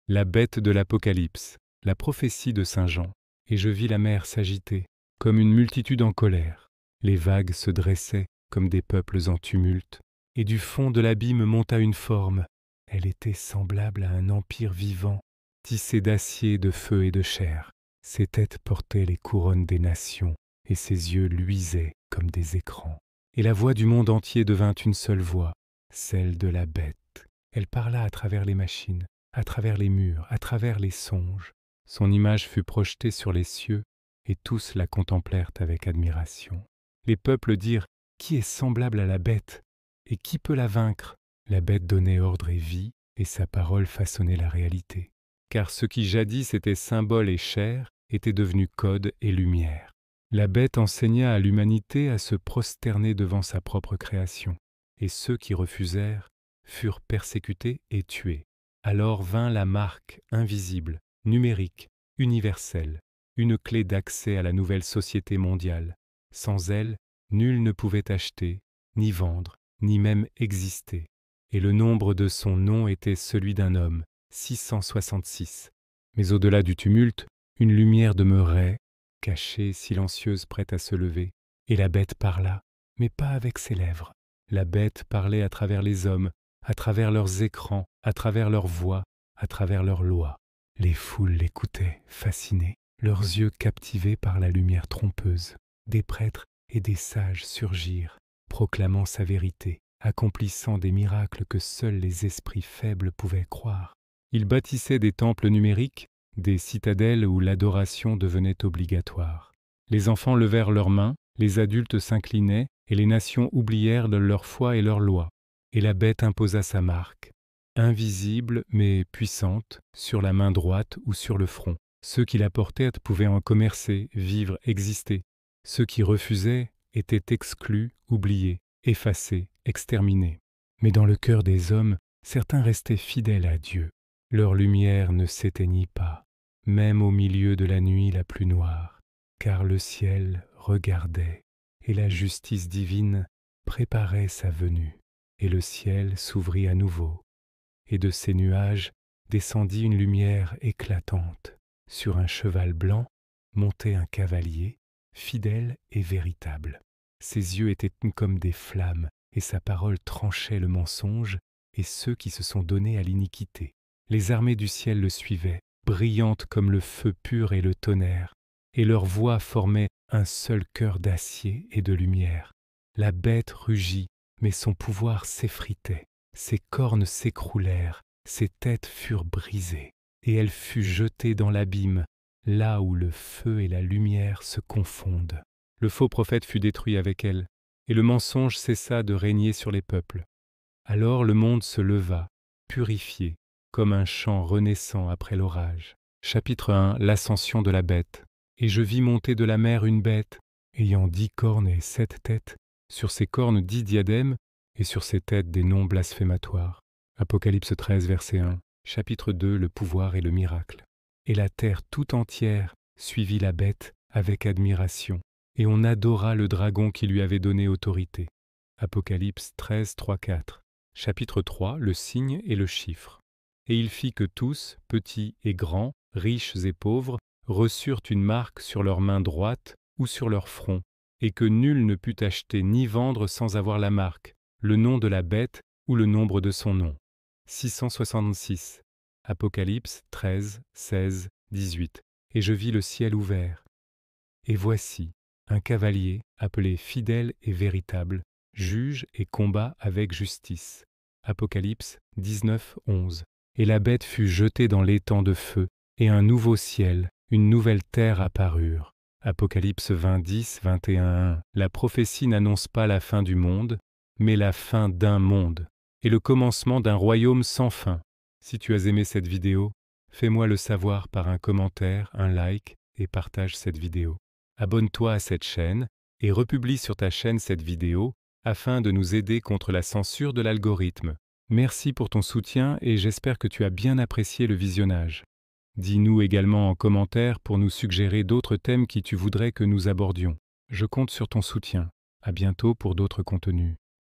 La bête de l'Apocalypse, la prophétie de saint Jean. Et je vis la mer s'agiter, comme une multitude en colère. Les vagues se dressaient comme des peuples en tumulte, et du fond de l'abîme monta une forme. Elle était semblable à un empire vivant, tissé d'acier, de feu et de chair. Ses têtes portaient les couronnes des nations, et ses yeux luisaient comme des écrans. Et la voix du monde entier devint une seule voix, celle de la bête. Elle parla à travers les machines, à travers les murs, à travers les songes. Son image fut projetée sur les cieux, et tous la contemplèrent avec admiration. Les peuples dirent « Qui est semblable à la bête? Et qui peut la vaincre ?» La bête donnait ordre et vie, et sa parole façonnait la réalité. Car ce qui jadis était symbole et chair était devenu code et lumière. La bête enseigna à l'humanité à se prosterner devant sa propre création, et ceux qui refusèrent furent persécutés et tués. Alors vint la marque invisible, numérique, universelle, une clé d'accès à la nouvelle société mondiale. Sans elle, nul ne pouvait acheter, ni vendre, ni même exister. Et le nombre de son nom était celui d'un homme, 666. Mais au-delà du tumulte, une lumière demeurait, cachée, silencieuse, prête à se lever. Et la bête parla, mais pas avec ses lèvres. La bête parlait à travers les hommes, à travers leurs écrans, à travers leurs voix, à travers leurs lois. Les foules l'écoutaient, fascinées, leurs yeux captivés par la lumière trompeuse. Des prêtres et des sages surgirent, proclamant sa vérité, accomplissant des miracles que seuls les esprits faibles pouvaient croire. Ils bâtissaient des temples numériques, des citadelles où l'adoration devenait obligatoire. Les enfants levèrent leurs mains, les adultes s'inclinaient, et les nations oublièrent leur foi et leurs lois. Et la bête imposa sa marque, invisible mais puissante, sur la main droite ou sur le front. Ceux qui la portaient pouvaient en commercer, vivre, exister. Ceux qui refusaient étaient exclus, oubliés, effacés, exterminés. Mais dans le cœur des hommes, certains restaient fidèles à Dieu. Leur lumière ne s'éteignit pas, même au milieu de la nuit la plus noire, car le ciel regardait et la justice divine préparait sa venue. Et le ciel s'ouvrit à nouveau, et de ces nuages descendit une lumière éclatante. Sur un cheval blanc montait un cavalier, fidèle et véritable. Ses yeux étaient comme des flammes, et sa parole tranchait le mensonge et ceux qui se sont donnés à l'iniquité. Les armées du ciel le suivaient, brillantes comme le feu pur et le tonnerre, et leurs voix formaient un seul cœur d'acier et de lumière. La bête rugit, mais son pouvoir s'effritait, ses cornes s'écroulèrent, ses têtes furent brisées, et elle fut jetée dans l'abîme, là où le feu et la lumière se confondent. Le faux prophète fut détruit avec elle, et le mensonge cessa de régner sur les peuples. Alors le monde se leva, purifié, comme un champ renaissant après l'orage. Chapitre 1. L'ascension de la bête. Et je vis monter de la mer une bête, ayant 10 cornes et 7 têtes, sur ses cornes 10 diadèmes, et sur ses têtes des noms blasphématoires. Apocalypse 13, verset 1. Chapitre 2. Le pouvoir et le miracle. Et la terre tout entière suivit la bête avec admiration, et on adora le dragon qui lui avait donné autorité. Apocalypse 13, 3, 4. Chapitre 3. Le signe et le chiffre. Et il fit que tous, petits et grands, riches et pauvres, reçurent une marque sur leur main droite ou sur leur front, et que nul ne put acheter ni vendre sans avoir la marque, le nom de la bête ou le nombre de son nom. 666. Apocalypse 13, 16, 18. Et je vis le ciel ouvert. Et voici, un cavalier, appelé fidèle et véritable, juge et combat avec justice. Apocalypse 19, 11. Et la bête fut jetée dans l'étang de feu, et un nouveau ciel, une nouvelle terre apparurent. Apocalypse 20, 10, 21, 1. La prophétie n'annonce pas la fin du monde, mais la fin d'un monde, et le commencement d'un royaume sans fin. Si tu as aimé cette vidéo, fais-moi le savoir par un commentaire, un like, et partage cette vidéo. Abonne-toi à cette chaîne, et republie sur ta chaîne cette vidéo, afin de nous aider contre la censure de l'algorithme. Merci pour ton soutien et j'espère que tu as bien apprécié le visionnage. Dis-nous également en commentaire pour nous suggérer d'autres thèmes qui tu voudrais que nous abordions. Je compte sur ton soutien. À bientôt pour d'autres contenus.